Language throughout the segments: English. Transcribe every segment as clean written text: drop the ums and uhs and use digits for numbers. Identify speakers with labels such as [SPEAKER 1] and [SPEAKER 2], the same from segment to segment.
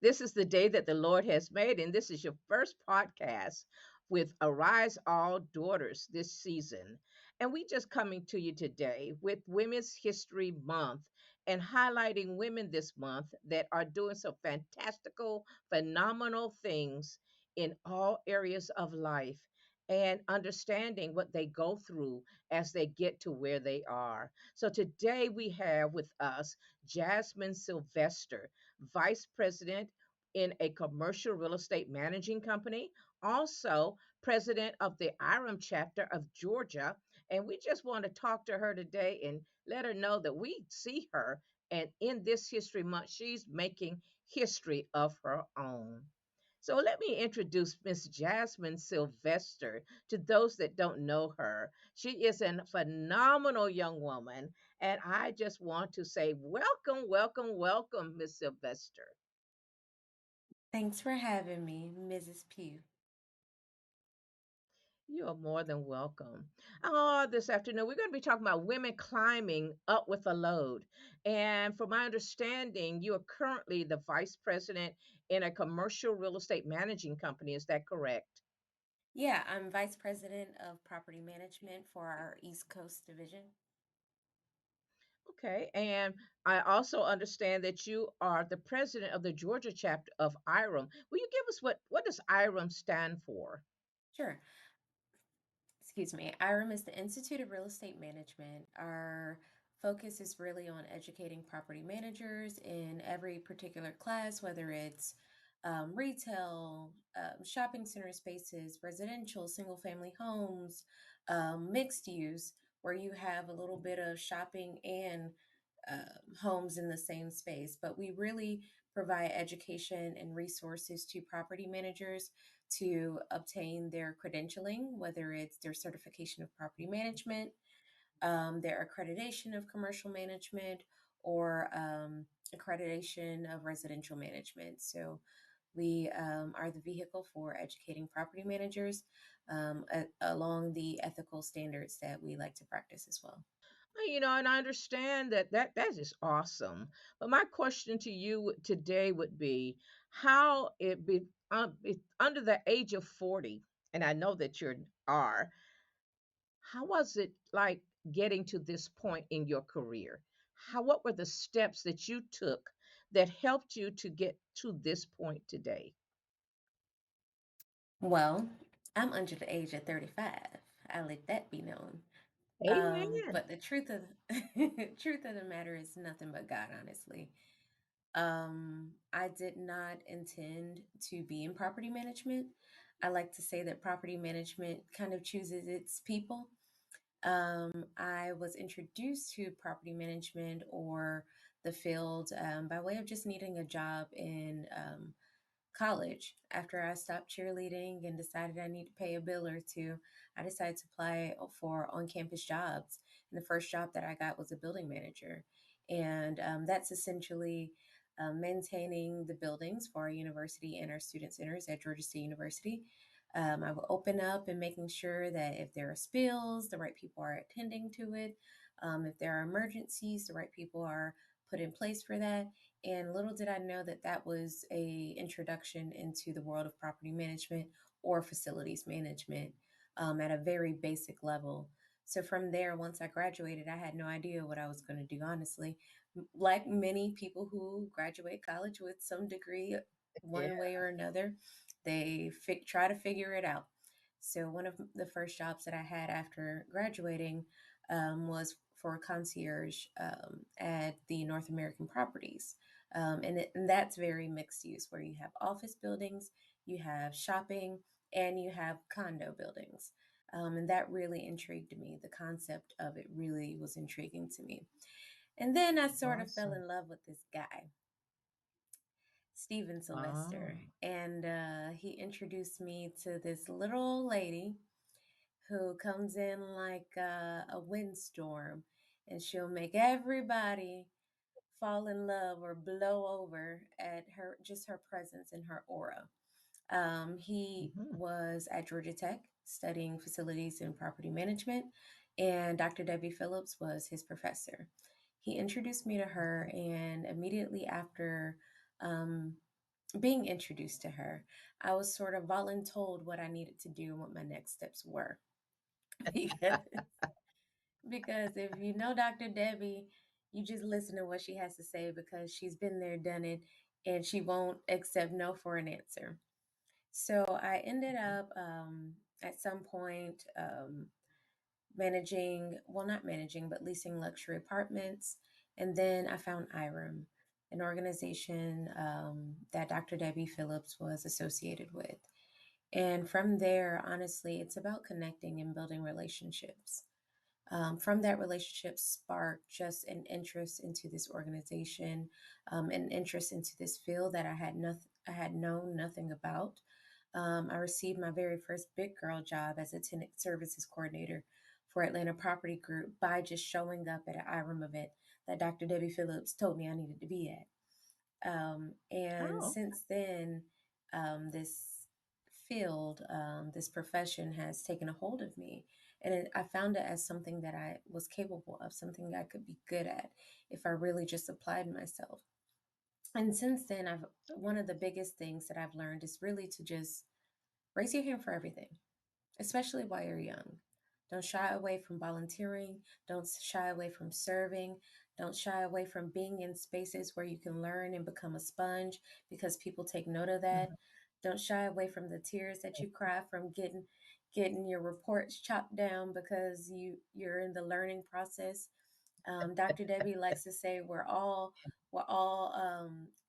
[SPEAKER 1] This is the day that the Lord has made, and this is your first podcast with Arise All Daughters this season. And we just coming to you today with Women's History Month and highlighting women this month that are doing some fantastical, phenomenal things in all areas of life and understanding what they go through as they get to where they are. So today we have with us Jasmyn Sylvester, Vice President in a commercial real estate managing company, also President of the IREM chapter of Georgia. And we just want to talk to her today and let her know that we see her. And in this History Month, she's making history of her own. So let me introduce Miss Jasmyn Sylvester to those that don't know her. She is a phenomenal young woman, and I just want to say welcome, welcome, welcome, Miss Sylvester.
[SPEAKER 2] Thanks for having me, Mrs. Pugh.
[SPEAKER 1] You are more than welcome. Oh, this afternoon we're going to be talking about women climbing up with a load. And from my understanding, you are currently the vice president in a commercial real estate managing company. Is that correct?
[SPEAKER 2] Yeah, I'm Vice President of Property Management for our East Coast Division.
[SPEAKER 1] Okay. And I also understand that you are the president of the Georgia chapter of IREM. Will you give us what does IREM stand for?
[SPEAKER 2] Sure. Excuse me. IREM is the Institute of Real Estate Management. Our focus is really on educating property managers in every particular class, whether it's retail, shopping center spaces, residential, single family homes, mixed use, where you have a little bit of shopping and homes in the same space. But we really provide education and resources to property managers to obtain their credentialing, whether it's their certification of property management, their accreditation of commercial management, or accreditation of residential management. So we are the vehicle for educating property managers along the ethical standards that we like to practice as well.
[SPEAKER 1] And I understand that is awesome. But my question to you today would be how under the age of 40, and I know that you are, how was it like getting to this point in your career? What were the steps that you took that helped you to get to this point today?
[SPEAKER 2] Well, I'm under the age of 35. I'll let that be known.
[SPEAKER 1] Amen.
[SPEAKER 2] But the truth of truth of the matter is nothing but God, honestly. I did not intend to be in property management. I like to say that property management kind of chooses its people. I was introduced to property management or the field by way of just needing a job in college. After I stopped cheerleading and decided I need to pay a bill or two, I decided to apply for on campus jobs. And the first job that I got was a building manager. And that's essentially maintaining the buildings for our university and our student centers at Georgia State University. I will open up and making sure that if there are spills, the right people are attending to it. If there are emergencies, the right people are put in place for that. And little did I know that that was a introduction into the world of property management or facilities management at a very basic level. So from there, once I graduated, I had no idea what I was going to do, honestly. Like many people who graduate college with some degree,
[SPEAKER 1] Yeah.
[SPEAKER 2] one way or another, they try to figure it out. So one of the first jobs that I had after graduating was for a concierge at the North American Properties. And that's very mixed use, where you have office buildings, you have shopping, and you have condo buildings. And that really intrigued me. The concept of it really was intriguing to me. And then I sort of fell
[SPEAKER 1] Awesome.
[SPEAKER 2] in love with this guy, Steven
[SPEAKER 1] Wow.
[SPEAKER 2] Sylvester. And he introduced me to this little lady who comes in like a windstorm, and she'll make everybody fall in love or blow over at her, just her presence and her aura. He
[SPEAKER 1] Mhm.
[SPEAKER 2] was at Georgia Tech studying facilities and property management, and Dr. Debbie Phillips was his professor. He introduced me to her, and immediately after um, being introduced to her, I was sort of voluntold what I needed to do and what my next steps were. because because if you know Dr. Debbie, you just listen to what she has to say because she's been there, done it, and she won't accept no for an answer. So I ended up at some point managing, well, not managing, but leasing luxury apartments. And then I found IREM, an organization that Dr. Debbie Phillips was associated with. And from there, honestly, it's about connecting and building relationships. From that relationship sparked just an interest into this organization, an interest into this field that I had known nothing about. I received my very first big girl job as a tenant services coordinator for Atlanta Property Group by just showing up at an IREM event that Dr. Debbie Phillips told me I needed to be at. And
[SPEAKER 1] Oh,
[SPEAKER 2] since then, this field, this profession has taken a hold of me. And I found it as something that I was capable of, something I could be good at if I really just applied myself. And since then, I've one of the biggest things that I've learned is really to just raise your hand for everything, especially while you're young. Don't shy away from volunteering. Don't shy away from serving. Don't shy away from being in spaces where you can learn and become a sponge because people take note of that.
[SPEAKER 1] mhm.
[SPEAKER 2] Don't shy away from the tears that you cry from getting your reports chopped down because you're in the learning process. Dr. Debbie likes to say we're all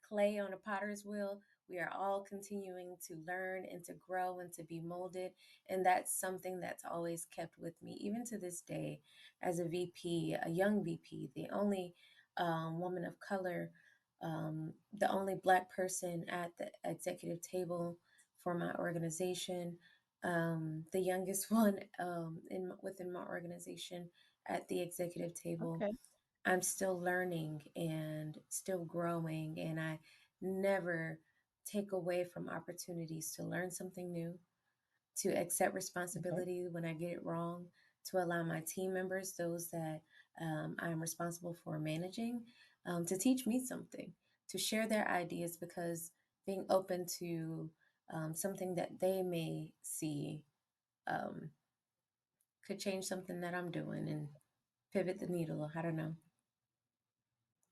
[SPEAKER 2] clay on a potter's wheel. We are all continuing to learn and to grow and to be molded, and that's something that's always kept with me, even to this day, as a VP, a young VP, the only woman of color, the only Black person at the executive table for my organization, the youngest one within my organization at the executive table.
[SPEAKER 1] Okay.
[SPEAKER 2] I'm still learning and still growing, and I never take away from opportunities to learn something new, to accept
[SPEAKER 1] Okay.
[SPEAKER 2] responsibility when I get it wrong, to allow my team members, those that I'm responsible for managing, to teach me something, to share their ideas because being open to something that they may see um, could change something that I'm doing and pivot the needle. I don't know.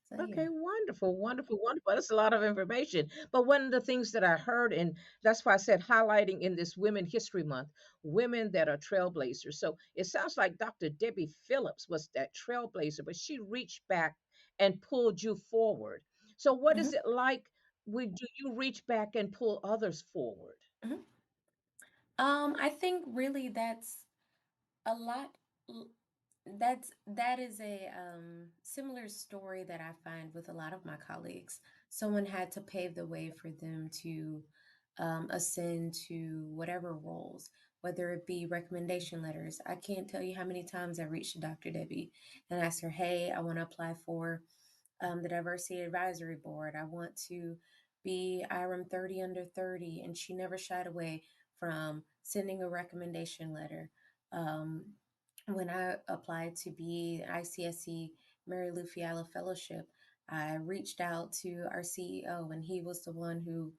[SPEAKER 2] So, yeah.
[SPEAKER 1] Okay, wonderful, wonderful, wonderful. That's a lot of information. But one of the things that I heard, and that's why I said highlighting in this Women History Month, women that are trailblazers. So it sounds like Dr. Debbie Phillips was that trailblazer, but she reached back and pulled you forward. So what is
[SPEAKER 2] Mhm,
[SPEAKER 1] it like? Do you reach back and pull others forward?
[SPEAKER 2] mhm. I think really that's a lot. l- that is a similar story that I find with a lot of my colleagues. Someone had to pave the way for them to ascend to whatever roles, whether it be recommendation letters. I can't tell you how many times I reached Dr. Debbie and asked her, "Hey, I want to apply for the Diversity Advisory Board. I want to be IREM 30 under 30." And she never shied away from sending a recommendation letter. Um, when I applied to be ICSC Mary Lou Fiala Fellowship, I reached out to our CEO, and he was the one who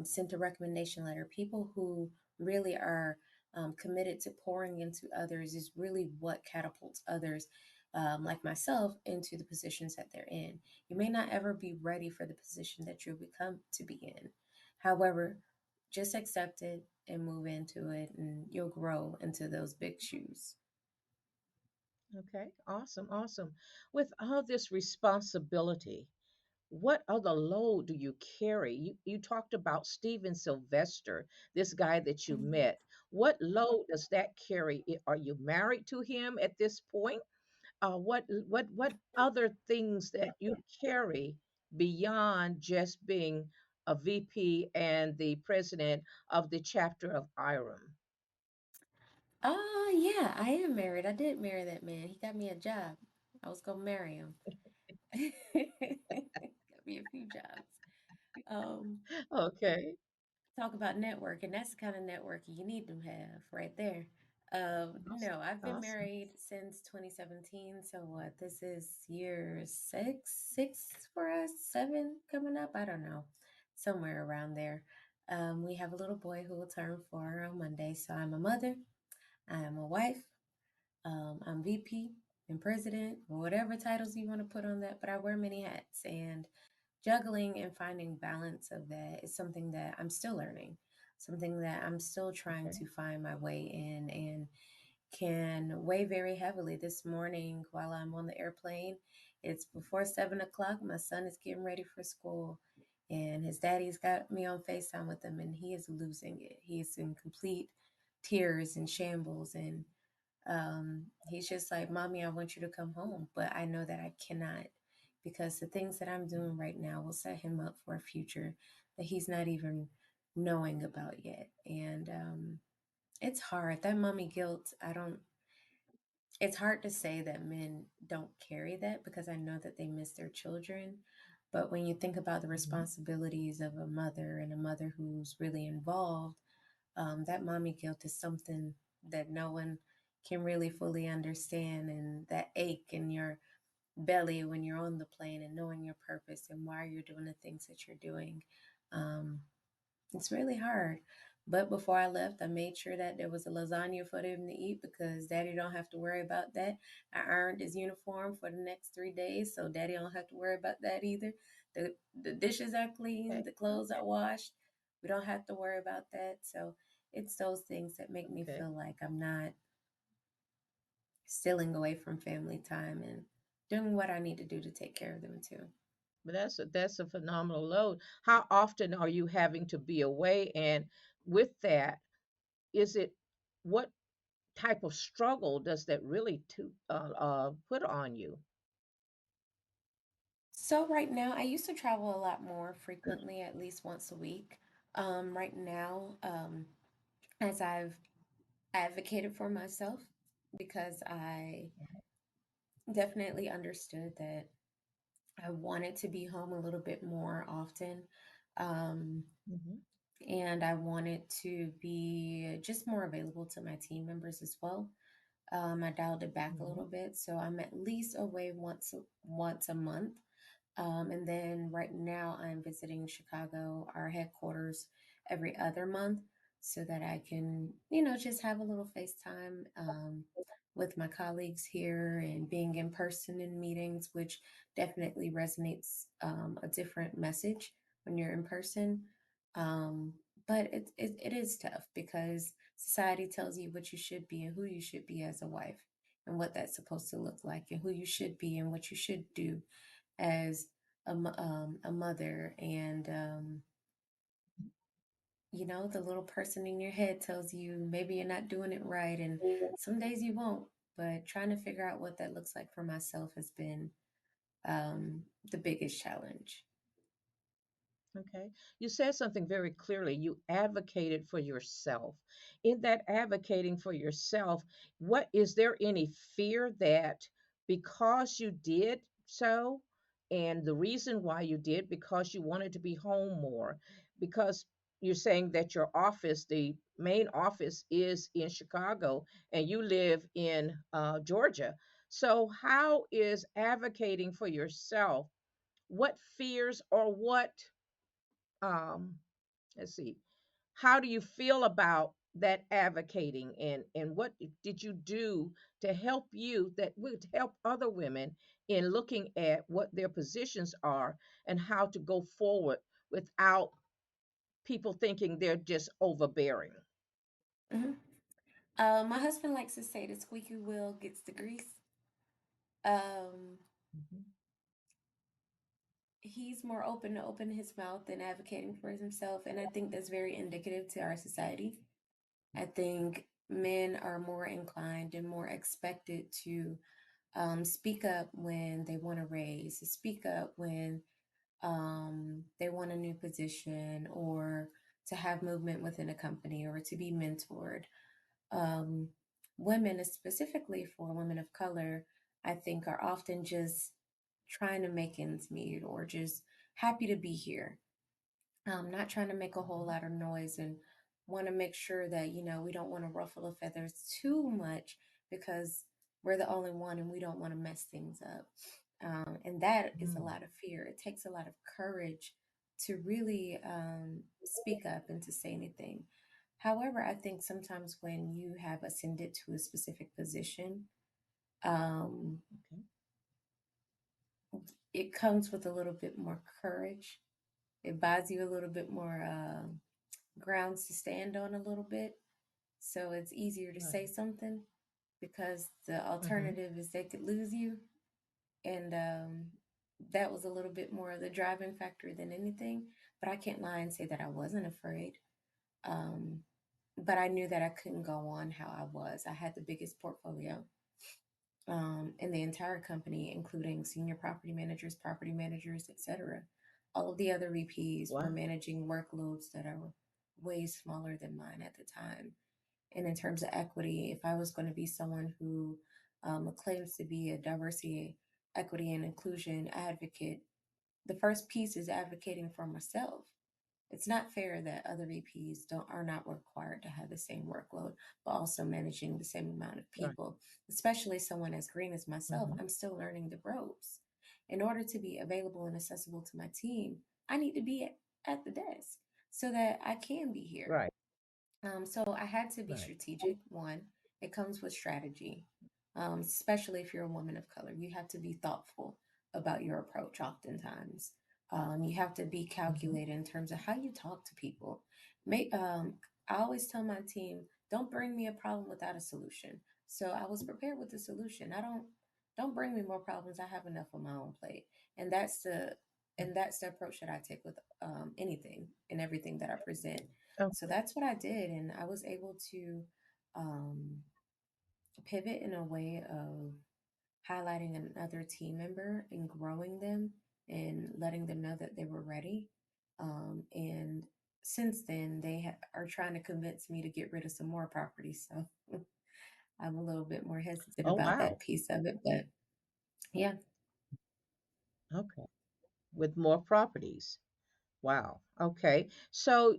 [SPEAKER 2] sent a recommendation letter. People who really are committed to pouring into others is really what catapults others, like myself, into the positions that they're in. You may not ever be ready for the position that you'll become to be in. However, just accept it and move into it, and you'll grow into those big shoes.
[SPEAKER 1] Okay, awesome, awesome. With all this responsibility, what other load do you carry? You talked about Steven Sylvester, this guy that you
[SPEAKER 2] Mhm.
[SPEAKER 1] met. What load does that carry? Are you married to him at this point? What other things that you carry beyond just being a VP and the president of the chapter of IREM?
[SPEAKER 2] Yeah, I am married. I did marry that man. He got me a job. I was gonna marry him. Got me a few jobs. Um,
[SPEAKER 1] Okay,
[SPEAKER 2] talk about networking. That's the kind of networking you need to have right there.
[SPEAKER 1] awesome,
[SPEAKER 2] No, I've been
[SPEAKER 1] awesome.
[SPEAKER 2] married since 2017. So what? This is year six for us, seven coming up. I don't know. somewhere around there. We have a little boy who will turn 4 on Monday. So I'm a mother, I am a wife, I'm VP and president, or whatever titles you want to put on that, but I wear many hats. And juggling and finding balance of that is something that I'm still learning, something that I'm still trying
[SPEAKER 1] Okay.
[SPEAKER 2] to find my way in, and can weigh very heavily. This morning, while I'm on the airplane, it's before 7 o'clock. My son is getting ready for school, and his daddy's got me on FaceTime with him, and he is losing it. He is in complete tears and shambles, and he's just like, "Mommy, I want you to come home," but I know that I cannot, because the things that I'm doing right now will set him up for a future that he's not even knowing about yet. And it's hard. That mommy guilt, I don't, it's hard to say that men don't carry that, because I know that they miss their children. But when you think about the
[SPEAKER 1] Mhm.
[SPEAKER 2] responsibilities of a mother, and a mother who's really involved, that mommy guilt is something that no one can really fully understand. And that ache in your belly when you're on the plane and knowing your purpose and why you're doing the things that you're doing. Um, it's really hard. But before I left, I made sure that there was a lasagna for them to eat, because daddy don't have to worry about that. I earned his uniform for the next 3 days, so daddy don't have to worry about that either. The dishes are clean,
[SPEAKER 1] Okay.
[SPEAKER 2] the clothes are washed. We don't have to worry about that. So it's those things that make me
[SPEAKER 1] Okay.
[SPEAKER 2] feel like I'm not stealing away from family time, and doing what I need to do to take care of them too.
[SPEAKER 1] But that's a phenomenal load. How often are you having to be away? And with that, is it what type of struggle does that really put on you?
[SPEAKER 2] So right now, I used to travel a lot more frequently, at least once a week. Right now, as I've advocated for myself, because I definitely understood that I wanted to be home a little bit more often. Um,
[SPEAKER 1] Mm-hmm.
[SPEAKER 2] and I wanted to be just more available to my team members as well. I dialed it back a
[SPEAKER 1] Mm-hmm.
[SPEAKER 2] little bit, so I'm at least away once a month. And then right now, I'm visiting Chicago, our headquarters, every other month, so that I can, just have a little FaceTime with my colleagues here, and being in person in meetings, which definitely resonates a different message when you're in person. Um, but it is tough, because society tells you what you should be and who you should be as a wife, and what that's supposed to look like, and who you should be and what you should do as a mother. And the little person in your head tells you maybe you're not doing it right, and some days you won't. But trying to figure out what that looks like for myself has been the biggest challenge.
[SPEAKER 1] Okay. You said something very clearly. You advocated for yourself. In that advocating for yourself, what is there any fear that because you did so, and the reason why you did, because you wanted to be home more, because you're saying that your office, the main office, is in Chicago and you live in Georgia. So, how is advocating for yourself? What fears or what um let's see, how do you feel about that advocating, and what did you do to help you that would help other women in looking at what their positions are and how to go forward without people thinking they're just overbearing?
[SPEAKER 2] Hmm. My husband likes to say the squeaky wheel gets the grease. Um,
[SPEAKER 1] Mhm.
[SPEAKER 2] he's more open to open his mouth than advocating for himself, and I think that's very indicative to our society. I think men are more inclined and more expected to speak up when they want to raise, to speak up when they want a new position, or to have movement within a company, or to be mentored. Um, Women, specifically for women of color, I think are often just trying to make ends meet, or just happy to be here, not trying to make a whole lot of noise, and want to make sure that, we don't want to ruffle the feathers too much, because we're the only one and we don't want to mess things up. And that is a
[SPEAKER 1] Mm.
[SPEAKER 2] lot of fear. It takes a lot of courage to really speak up and to say anything. However, I think sometimes when you have ascended to a specific position, um,
[SPEAKER 1] Okay.
[SPEAKER 2] it comes with a little bit more courage. It buys you a little bit more grounds to stand on a little bit. So it's easier to
[SPEAKER 1] Right.
[SPEAKER 2] say something because the
[SPEAKER 1] Mm-hmm.
[SPEAKER 2] alternative is they could lose you. And that was a little bit more of the driving factor than anything. But I can't lie and say that I wasn't afraid. Um, but I knew that I couldn't go on how I was. I had the biggest portfolio in the entire company, including senior property managers, etc. All of the other VPs were
[SPEAKER 1] Wow.
[SPEAKER 2] managing workloads that are way smaller than mine at the time. And in terms of equity, if I was going to be someone who claims to be a diversity, equity, and inclusion advocate, the first piece is advocating for myself. It's not fair that other VPs don't are not required to have the same workload, but also managing the same amount of
[SPEAKER 1] Right.
[SPEAKER 2] people, especially someone as green as myself.
[SPEAKER 1] Mm-hmm.
[SPEAKER 2] I'm still learning the ropes. In order to be available and accessible to my team, I need to be at the desk so that I can be here.
[SPEAKER 1] Right.
[SPEAKER 2] So I had to be
[SPEAKER 1] Right.
[SPEAKER 2] strategic. One, it comes with strategy, especially if you're a woman of color. You have to be thoughtful about your approach oftentimes. You have to be
[SPEAKER 1] Mm-hmm.
[SPEAKER 2] calculated in terms of how you talk to people. I always tell my team, don't bring me a problem without a solution. So I was prepared with the solution. Don't bring me more problems. I have enough on my own plate. And that's the approach that I take with anything and everything that I present.
[SPEAKER 1] Oh,
[SPEAKER 2] So that's what I did. And I was able to um, pivot in a way of highlighting another team member and growing them and letting them know that they were ready. And since then, are trying to convince me to get rid of some more properties. So I'm a little bit more hesitant
[SPEAKER 1] oh,
[SPEAKER 2] about
[SPEAKER 1] wow.
[SPEAKER 2] that piece of it. But yeah,
[SPEAKER 1] Okay. With more properties. Wow. Okay. So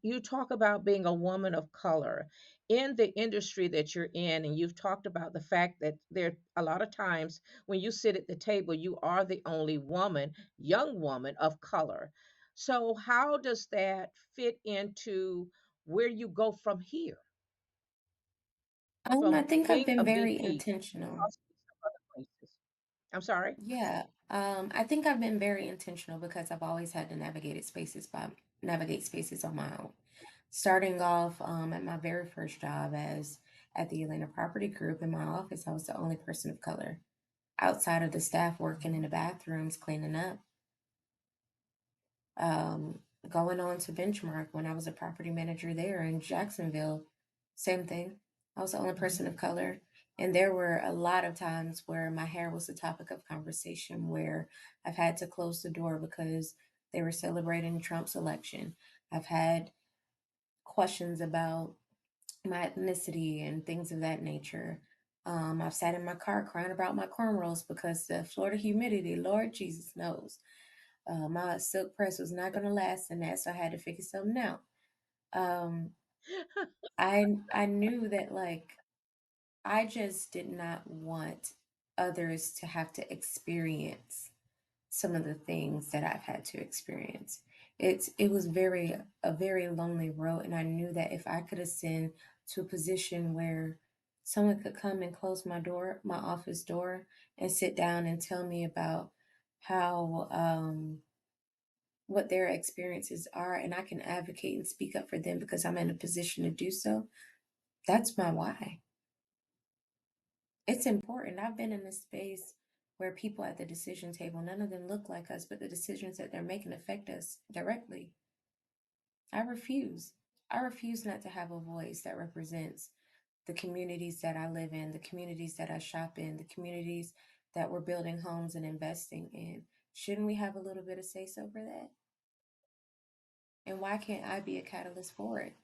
[SPEAKER 1] you talk about being a woman of color in the industry that you're in, and you've talked about the fact that there a lot of times when you sit at the table, you are the only woman, young woman of color. So how does that fit into where you go from here,
[SPEAKER 2] I
[SPEAKER 1] from
[SPEAKER 2] think I've
[SPEAKER 1] being a
[SPEAKER 2] been very
[SPEAKER 1] VP,
[SPEAKER 2] intentional.
[SPEAKER 1] possibly some other places? I'm sorry.
[SPEAKER 2] Yeah, I think I've been very intentional because I've always had to navigate spaces on my own. Starting off at my very first job as at the Atlanta Property Group in my office, I was the only person of color outside of the staff working in
[SPEAKER 1] Mhm.
[SPEAKER 2] the bathrooms cleaning up. Um, Going on to Benchmark when I was a property manager there in Jacksonville, same thing. I was the only
[SPEAKER 1] Mhm.
[SPEAKER 2] person of color. And there were a lot of times where my hair was the topic of conversation, where I've had to close the door because they were celebrating Trump's election. I've had questions about my ethnicity and things of that nature. I've sat in my car crying about my cornrows because the Florida humidity, Lord Jesus knows, my silk press was not going to last in that, so I had to figure something out. Um, I knew that like I just did not want others to have to experience some of the things that I've had to experience. It was very a very lonely road, and I knew that if I could ascend to a position where someone could come and close my office door, and sit down and tell me about how what their experiences are, and I can advocate and speak up for them because I'm in a position to do so. That's my why. It's important. I've been in a space where people at the decision table, none of them look like us, but the decisions that they're making affect us directly. I refuse. I refuse not to have a voice that represents the communities that I live in, the communities that I shop in, the communities that we're building homes and investing in. Shouldn't we have a little bit of say so for that? And why can't I be a catalyst for it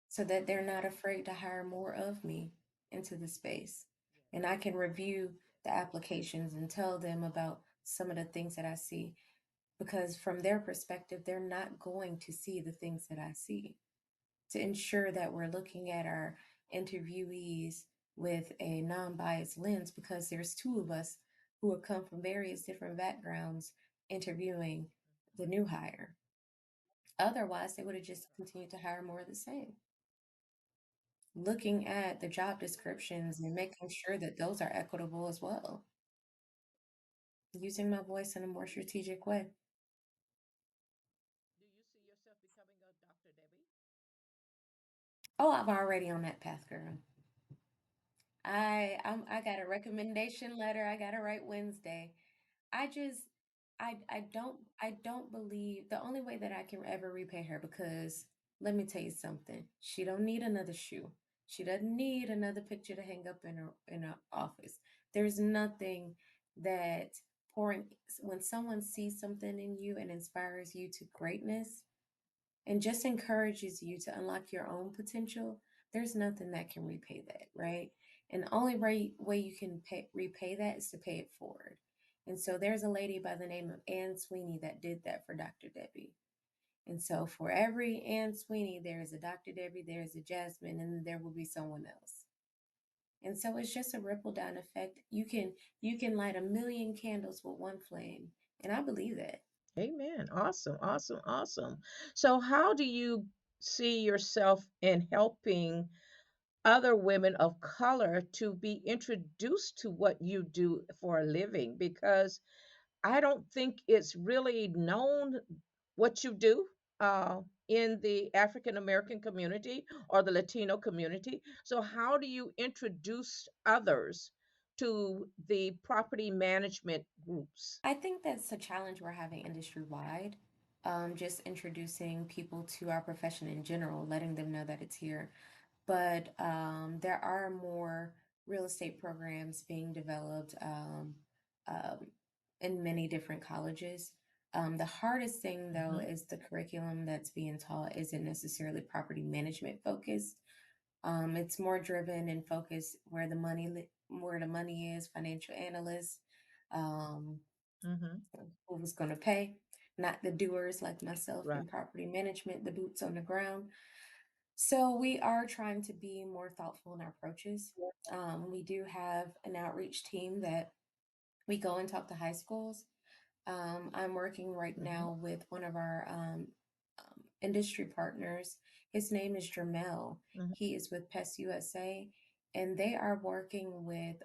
[SPEAKER 2] so that they're not afraid to hire more of me into the space? And I can review the applications and tell them about some of the things that I see because from their perspective, they're not going to see the things that I see. To ensure that we're looking at our interviewees with a non biased lens because there's two of us who have come from various different backgrounds interviewing the new hire. Otherwise, they would have just continued to hire more of the same. Looking at the job descriptions and making sure that those are equitable as well, using my voice in a more strategic way.
[SPEAKER 1] Do you see yourself becoming a Dr. Debbie?
[SPEAKER 2] Oh, I'm already on that path, girl. I got a recommendation letter I got to write Wednesday. I just I don't believe the only way that I can ever repay her, because let me tell you something. She don't need another shoe. She doesn't need another picture to hang up in her office. There's nothing that pouring when someone sees something in you and inspires you to greatness and just encourages you to unlock your own potential, there's nothing that can repay that, right? And the only way you can repay that is to pay it forward. And so there's a lady by the name of Ann Sweeney that did that for Dr. Debbie. And so for every Ann Sweeney, there is a Dr. Debbie, there is a Jasmine, and there will be someone else. And so it's just a ripple down effect. You can light a million candles with one flame. And I believe that.
[SPEAKER 1] Amen. Awesome, awesome, awesome. So, how do you see yourself in helping other women of color to be introduced to what you do for a living? Because I don't think it's really known what you do in the African American community or the Latino community. So, how do you introduce others to the property management groups?
[SPEAKER 2] I think that's a challenge we're having industry wide. Just introducing people to our profession in general, letting them know that it's here. But there are more real estate programs being developed um, in many different colleges. The hardest thing, though,
[SPEAKER 1] Hmm.
[SPEAKER 2] is the curriculum that's being taught isn't necessarily property management focused. It's more driven and focused where the money is, financial analysts, um,
[SPEAKER 1] Hmm.
[SPEAKER 2] who was going to pay, not the doers like myself
[SPEAKER 1] Right.
[SPEAKER 2] in property management, the boots on the ground. So we are trying to be more thoughtful in our approaches. We do have an outreach team that we go and talk to high schools. I'm working right
[SPEAKER 1] Hmm.
[SPEAKER 2] now with one of our industry partners. His name is Jermel.
[SPEAKER 1] Hmm.
[SPEAKER 2] He is with Pest USA, and they are working with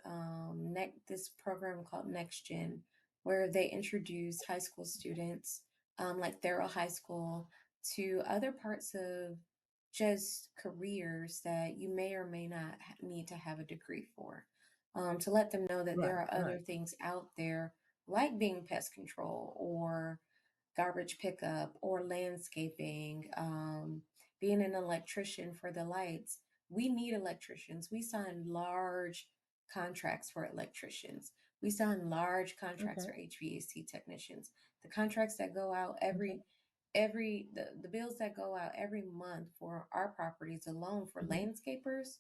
[SPEAKER 2] this program called Next Gen, where they introduce high school students, like Thurl High School, to other parts of just careers that you may or may not need to have a degree for. To let them know that there
[SPEAKER 1] Right.
[SPEAKER 2] are other
[SPEAKER 1] Right.
[SPEAKER 2] things out there, like being pest control or garbage pickup or landscaping, being an electrician for the lights. We need electricians. We sign large contracts for electricians. We sign large contracts
[SPEAKER 1] Okay.
[SPEAKER 2] for HVAC technicians. The contracts that go out
[SPEAKER 1] Okay.
[SPEAKER 2] the bills that go out every month for our properties alone for
[SPEAKER 1] Hmm.
[SPEAKER 2] landscapers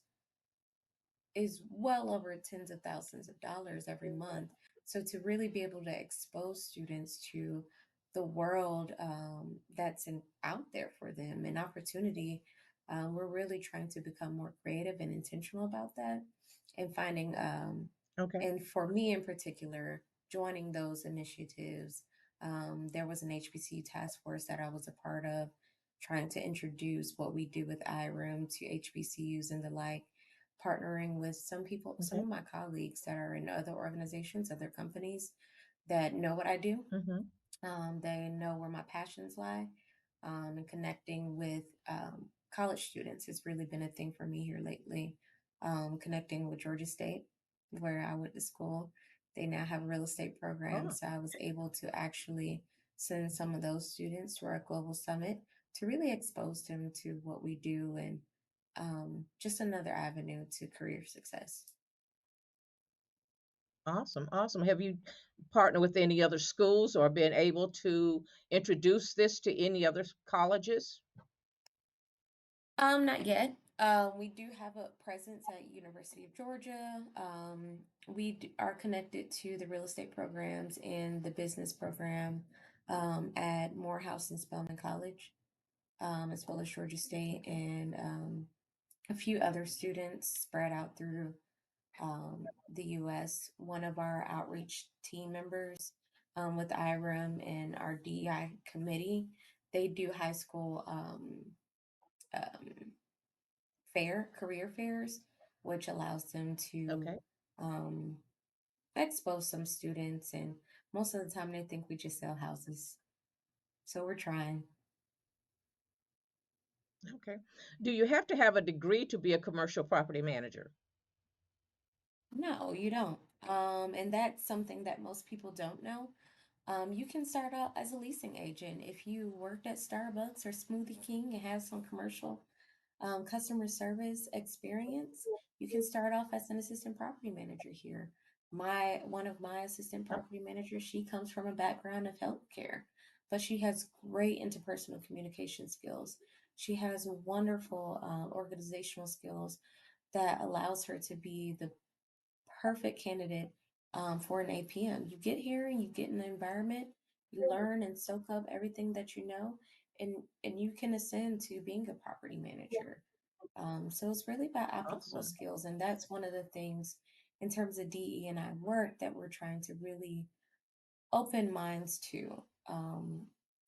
[SPEAKER 2] is well over tens of thousands of dollars every month. So to really be able to expose students to the world out there for them, an opportunity, we're really trying to become more creative and intentional about that, and finding,
[SPEAKER 1] Okay.
[SPEAKER 2] and for me in particular, joining those initiatives. There was an HBCU task force that I was a part of, trying to introduce what we do with iRoom to HBCUs and the like, partnering with some
[SPEAKER 1] Okay.
[SPEAKER 2] of my colleagues that are in other organizations, other companies that know what I do.
[SPEAKER 1] Hmm.
[SPEAKER 2] They know where my passions lie. And connecting with college students has really been a thing for me here lately. Connecting with Georgia State, where I went to school. They now have a real estate program.
[SPEAKER 1] Oh,
[SPEAKER 2] So I was able to actually send some of those students to our global summit to really expose them to what we do, and just another avenue to career success.
[SPEAKER 1] awesome. Awesome. Have you partnered with any other schools or been able to introduce this to any other colleges?
[SPEAKER 2] Not yet. We do have a presence at University of Georgia. Are connected to the real estate programs and the business program at Morehouse and Spelman College, as well as Georgia State,
[SPEAKER 1] Okay.
[SPEAKER 2] and a few other students spread out through the U.S. One of our outreach team members with IRM and our DEI committee. They do high school um, career fairs, which allows them to
[SPEAKER 1] Okay.
[SPEAKER 2] um, expose some students. And most of the time, they think we just sell houses. So we're trying.
[SPEAKER 1] Okay. Do you have to have a degree to be a commercial property manager?
[SPEAKER 2] No, you don't. And that's something that most people don't know. You can start out as a leasing agent if you worked at Starbucks or Smoothie King and have some commercial customer service experience. You can start off as an assistant property manager here. My one of my assistant
[SPEAKER 1] Oh,
[SPEAKER 2] property managers, she comes from a background of healthcare, but she has great interpersonal communication skills. She has wonderful organizational skills that allows her to be the perfect candidate for an APM. You get here and you get in the environment, you learn and soak up everything that you know, and you can ascend to being a property manager. So it's really about applicable
[SPEAKER 1] awesome.
[SPEAKER 2] skills, and that's one of the things in terms of DE and I work that we're trying to really open minds to.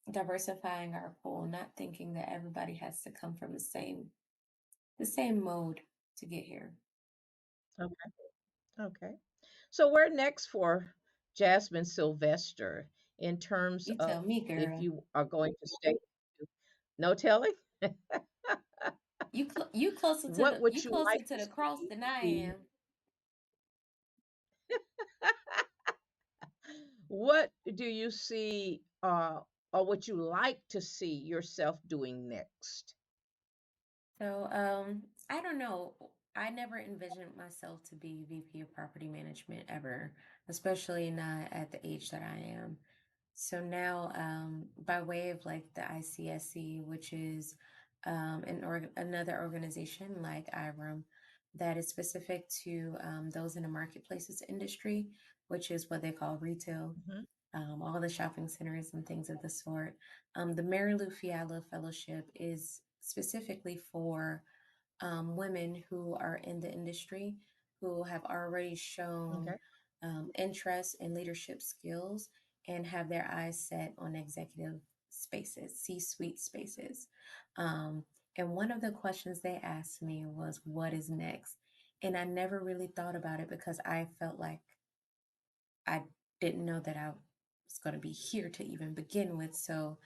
[SPEAKER 2] Diversifying our pool, not thinking that everybody has to come from the same mode to get here.
[SPEAKER 1] Okay. Okay. So where next for Jasmyn Sylvester in terms
[SPEAKER 2] You
[SPEAKER 1] of
[SPEAKER 2] tell me,
[SPEAKER 1] if
[SPEAKER 2] girl.
[SPEAKER 1] you are going to stay? No telling?
[SPEAKER 2] You closer to
[SPEAKER 1] What
[SPEAKER 2] the
[SPEAKER 1] would
[SPEAKER 2] you
[SPEAKER 1] you
[SPEAKER 2] closer
[SPEAKER 1] like
[SPEAKER 2] to
[SPEAKER 1] to
[SPEAKER 2] the cross
[SPEAKER 1] see
[SPEAKER 2] than I
[SPEAKER 1] be?
[SPEAKER 2] am.
[SPEAKER 1] What do you see or would you like to see yourself doing next?
[SPEAKER 2] So I don't know. I never envisioned myself to be VP of property management ever, especially not at the age that I am. So now, by way of like the ICSC, which is another organization like IRM that is specific to those in the marketplaces industry, which is what they call retail,
[SPEAKER 1] Mhm.
[SPEAKER 2] all the shopping centers and things of the sort. The Mary Lou Fialo Fellowship is specifically for women who are in the industry who have already shown
[SPEAKER 1] Okay.
[SPEAKER 2] interest in leadership skills and have their eyes set on executive spaces, C suite spaces. Um, and one of the questions they asked me was, what is next? And I never really thought about it because I felt like I didn't know that I was going to be here to even begin with. So,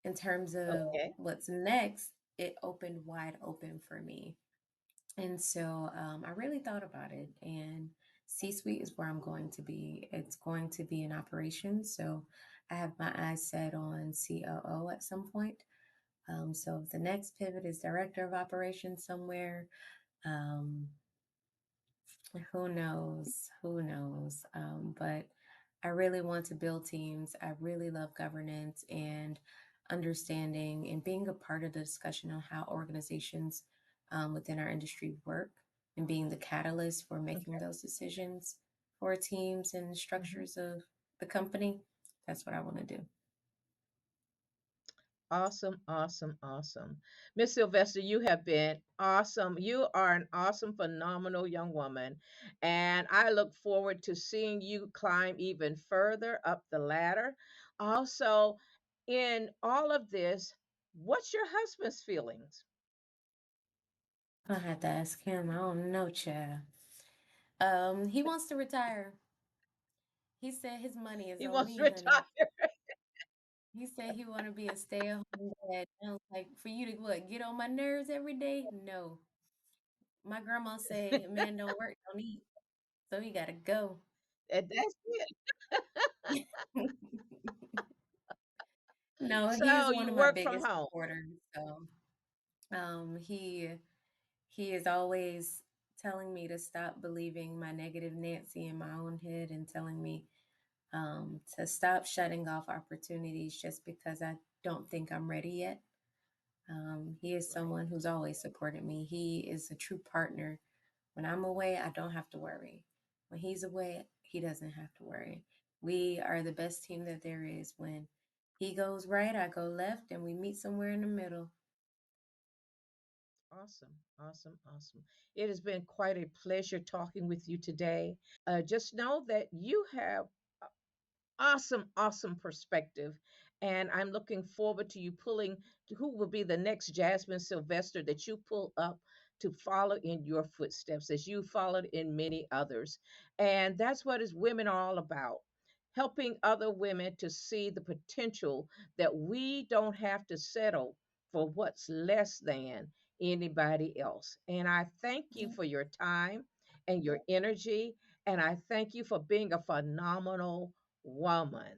[SPEAKER 2] in terms of
[SPEAKER 1] Okay.
[SPEAKER 2] what's next, it opened wide open for me. And so I really thought about it. And C suite is where I'm going to be. It's going to be in operations. So, I have my eyes set on COO at some point. So, if the next pivot is director of operations somewhere, um, who knows? Who knows? But I really want to build teams. I really love governance and understanding and being a part of the discussion on how organizations within our industry work and being the catalyst for making
[SPEAKER 1] Okay.
[SPEAKER 2] those decisions for teams and
[SPEAKER 1] Mhm.
[SPEAKER 2] structures of the company. That's what I want to do.
[SPEAKER 1] Awesome, awesome, awesome. Miss Sylvester, you have been awesome. You are an awesome, phenomenal young woman. And I look forward to seeing you climb even further up the ladder. Also, in all of this, what's your husband's feelings?
[SPEAKER 2] I have to ask him. I don't know, child. He wants to retire. He said his money is
[SPEAKER 1] He
[SPEAKER 2] on
[SPEAKER 1] wants to
[SPEAKER 2] me, honey.
[SPEAKER 1] retire.
[SPEAKER 2] He said he want to be a stay-at-home dad. And I was like, for you to what, get on my nerves every day? No. My grandma say a man don't work, don't eat. So he gotta go.
[SPEAKER 1] And that's it.
[SPEAKER 2] No, he is
[SPEAKER 1] So
[SPEAKER 2] one
[SPEAKER 1] you
[SPEAKER 2] of my
[SPEAKER 1] work from
[SPEAKER 2] biggest
[SPEAKER 1] home.
[SPEAKER 2] supporters. So he is always telling me to stop believing my negative Nancy in my own head and telling me to stop shutting off opportunities just because I don't think I'm ready yet. He is
[SPEAKER 1] Right.
[SPEAKER 2] someone who's always supported me. He is a true partner. When I'm away, I don't have to worry. When he's away, he doesn't have to worry. We are the best team that there is. When he goes right, I go left, and we meet somewhere in the middle.
[SPEAKER 1] Awesome, awesome, awesome. It has been quite a pleasure talking with you today. Just know that you have awesome, awesome perspective. And I'm looking forward to you pulling who will be the next Jasmyn Sylvester that you pull up to follow in your footsteps as you followed in many others. And that's what is women are all about. Helping other women to see the potential that we don't have to settle for what's less than anybody else. And I thank you
[SPEAKER 2] Yeah.
[SPEAKER 1] for your time and your energy. And I thank you for being a phenomenal woman.